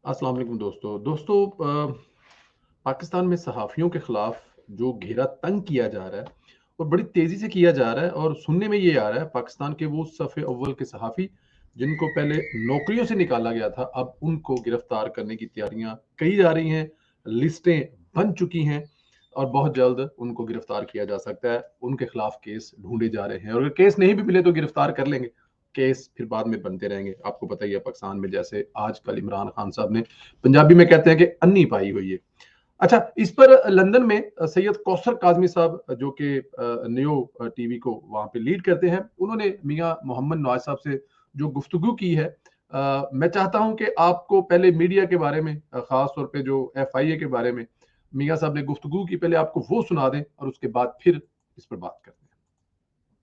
अस्सलाम वालेकुम दोस्तों पाकिस्तान में सहाफ़ियों के ख़िलाफ़ जो घेरा तंग किया जा रहा है और बड़ी तेज़ी से किया जा रहा है और सुनने में ये आ रहा है पाकिस्तान के वो सफ़े अव्वल के सहाफ़ी जिनको पहले नौकरियों से निकाला गया था, अब उनको गिरफ़्तार करने की तैयारियाँ की जा रही हैं, लिस्टें बन चुकी हैं और बहुत जल्द उनको गिरफ़्तार किया जा सकता है। उनके ख़िलाफ़ केस ढूँढे जा रहे हैं और अगर केस नहीं भी मिले तो गिरफ़्तार कर लेंगे। केस फिर बाद में बनते रहेंगे। आपको पता ही है पाकिस्तान में जैसे आजकल इमरान खान साहब ने पंजाबी में कहते हैं कि अन्नी पाई हुई है। अच्छा, इस पर लंदन में सैयद कौसर काज़मी साहब जो कि नियो टीवी को वहाँ पे लीड करते हैं, उन्होंने मियाँ मोहम्मद नवाज़ साहब से जो गुफ्तगू की है मैं चाहता हूँ कि आपको पहले मीडिया के बारे में ख़ास तौर पे जो एफआईए के बारे में मियाँ साहब ने गुफ्तगू की, पहले आपको वो सुना दें और उसके बाद फिर इस पर बात करते हैं।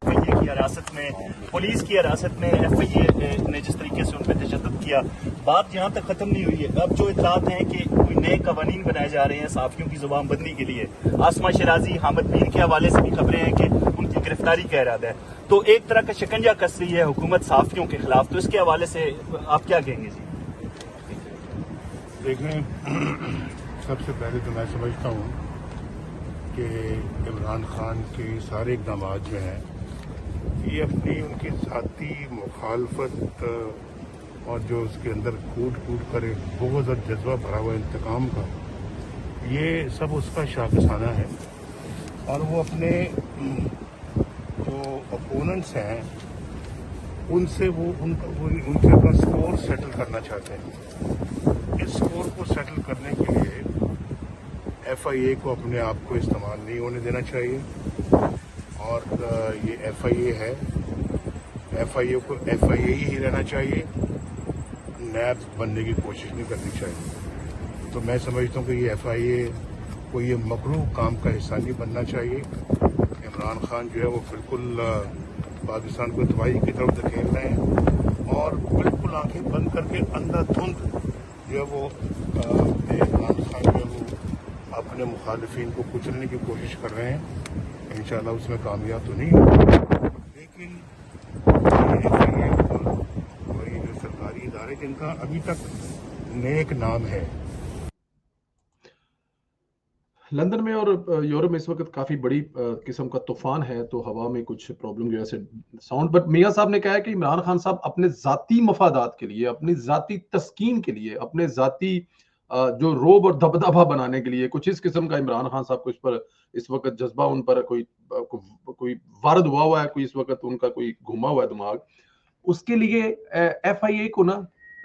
एफआईए की हिरासत में, पुलिस की हिरासत में एफआईए ने जिस तरीके से उन पर तशद्दुद किया, बात यहाँ तक खत्म नहीं हुई है। अब जो इतलात हैं कि कोई नए कवानीन बनाए जा रहे हैं सहाफ़ियों की जुबान बंदी के लिए। आसमा शराजी, हामिद मीर के हवाले से भी खबरें हैं कि उनकी गिरफ्तारी का इरादा है। तो एक तरह का शिकंजा कस रही है हुकूमत सहाफ़ियों के खिलाफ। तो इसके हवाले से आप क्या कहेंगे जी? देखें, सबसे पहले तो मैं समझता हूँ कि इमरान खान के सारे इकदाम जो हैं ये अपनी उनकी ज़ाती मुखालफत और जो उसके अंदर कूट कर एक बहुत ज़्यादा जज्बा भरा हुआ इंतकाम का, ये सब उसका शाखसाना है। और वो अपने जो अपोनेंट्स हैं उनसे उनके अपना स्कोर सेटल करना चाहते हैं। इस स्कोर को सेटल करने के लिए एफआईए को अपने आप को इस्तेमाल नहीं होने देना चाहिए। और ये एफआईए है, एफआईए को एफआईए ही रहना चाहिए, नैब बनने की कोशिश नहीं करनी चाहिए। तो मैं समझता हूँ कि ये एफआईए को ये मकरूह काम का हिस्सा नहीं बनना चाहिए। इमरान खान जो है वो बिल्कुल पाकिस्तान को तबाही की तरफ धकेल रहे हैं और बिल्कुल आंखें बंद करके अंधाधुंध जो है वो इमरान खान जो है वो अपने मुखालिफिन को कुचलने की कोशिश कर रहे हैं। इंशाल्लाह उसमें कामयाब तो नहीं होगा, लेकिन ये और ये जो सरकारी इदारे जिनका अभी तक नेक नाम है। लंदन में और यूरोप में इस वक्त काफी बड़ी किस्म का तूफान है, तो हवा में कुछ प्रॉब्लम की वजह से साउंड, बट मियां साहब ने कहा है कि इमरान खान साहब अपने जाती मफादात के लिए, अपनी जाती तस्कीन के लिए, अपने जाती जो रोब और दबदबा बनाने के लिए कुछ इस किस्म का इमरान खान साहब को इस पर इस वक्त जज्बा उन पर कोई वारद हुआ है, कोई इस वक्त उनका कोई घुमा हुआ है दिमाग, उसके लिए एफआईए को ना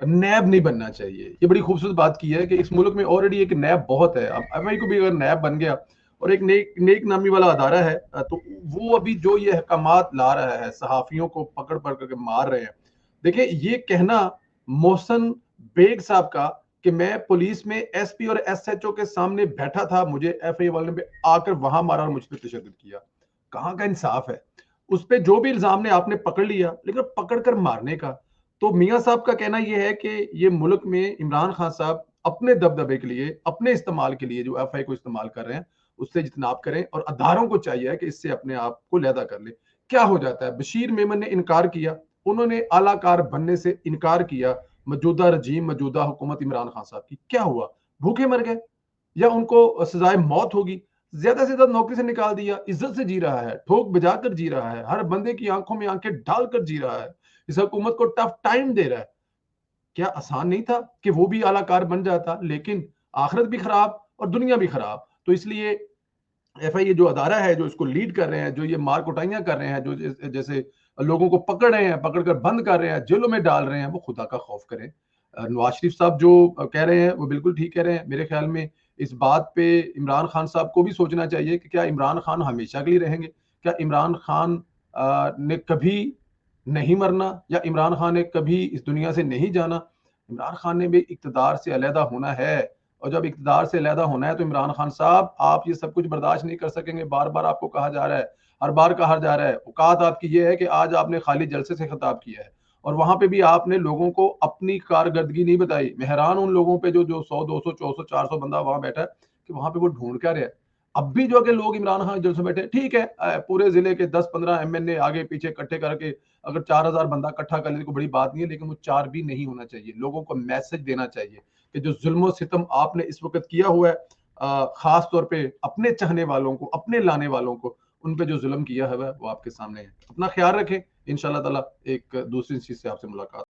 नैब नहीं बनना चाहिए। ये बड़ी खूबसूरत बात की है कि इस मुल्क में ऑलरेडी एक नैब बहुत है। अब एफआई को भी अगर नैब बन गया और एक नेक नामी वाला अदारा है, तो वो अभी जो ये अहकामात ला रहा है, सहाफियों को पकड़ पकड़ के मार रहे हैं। देखिए, ये कहना मोहसन बेग साहब का कि मैं पुलिस में एसपी और एसएचओ के सामने बैठा था, मुझे एफआई वाले ने आकर वहां मारा और मुझ पर तशद्दुद किया, कहाँ का इंसाफ है? उस पे जो भी इल्जाम ने आपने पकड़ लिया, लेकिन पकड़ कर मारने का। तो मियां साहब का कहना यह है कि ये मुल्क में इमरान खान साहब अपने दबदबे के लिए, अपने इस्तेमाल के लिए जो एफआई को इस्तेमाल कर रहे हैं, उससे जितनाब करें और अदारों को चाहिए कि इससे अपने आप को लैदा कर ले। क्या हो जाता है? बशीर मेमन ने इनकार किया, उन्होंने आलाकार बनने से इनकार किया। मौजूदा रजीम, मौजूदा हुकूमत इमरान खान साहब की क्या हुआ? भूखे मर गए या उनको सजाए मौत होगी? ज्यादा से ज्यादा नौकरी से निकाल दिया, इज्जत से जी रहा है, ठोक बजाकर जी रहा है, हर बंदे की आंखों में आंखें डालकर जी रहा है, इस हुकूमत को टफ टाइम दे रहा है। क्या आसान नहीं था कि वो भी आलाकार बन जाता? लेकिन आखिरत भी खराब और दुनिया भी खराब। तो इसलिए एफआईए जो अदारा है, जो इसको लीड कर रहे हैं, जो ये मार कुटाइयां कर रहे हैं, जो जैसे लोगों को पकड़ रहे हैं, पकड़कर बंद कर रहे हैं, जेलों में डाल रहे हैं, वो खुदा का खौफ करें। नवाज शरीफ साहब जो कह रहे हैं वो बिल्कुल ठीक कह रहे हैं। मेरे ख्याल में इस बात पे इमरान खान साहब को भी सोचना चाहिए कि क्या इमरान खान हमेशा के लिए रहेंगे? क्या इमरान खान ने कभी नहीं मरना, या इमरान खान ने कभी इस दुनिया से नहीं जाना? इमरान खान ने भी इक़्तिदार से अलहदा होना है, और जब इक़्तिदार से अलहदा होना है तो इमरान खान साहब आप ये सब कुछ बर्दाश्त नहीं कर सकेंगे। बार-बार आपको कहा जा रहा है, हर बार कहा जा रहा है। औकात आपकी ये है कि आज आपने खाली जलसे से खिताब किया है और वहाँ पे भी आपने लोगों को अपनी कारकर्दगी नहीं बताई। मैं हैरान उन लोगों पे जो जो 100, 200, 400 बंदा वहाँ बैठा है कि वहाँ पे वो ढूँढ क्या रहा है। अब भी जो कि लोग इमरान खान जुलूस में बैठे, ठीक है, पूरे जिले के 10-15 एमएनए आगे पीछे इकट्ठे करके अगर 4000 बंदा इकट्ठा कर ले, कोई बड़ी बात नहीं है, लेकिन वो 4 भी नहीं होना चाहिए। लोगों को मैसेज देना चाहिए कि जो जुल्म सितम आपने इस वक्त किया हुआ है, खास तौर पे अपने चाहने वालों को, अपने लाने वालों को, उन पे जो जुल्म किया है वो आपके सामने है। अपना ख्याल रखें, इंशाल्लाह ताला एक दूसरी चीज से आपसे मुलाकात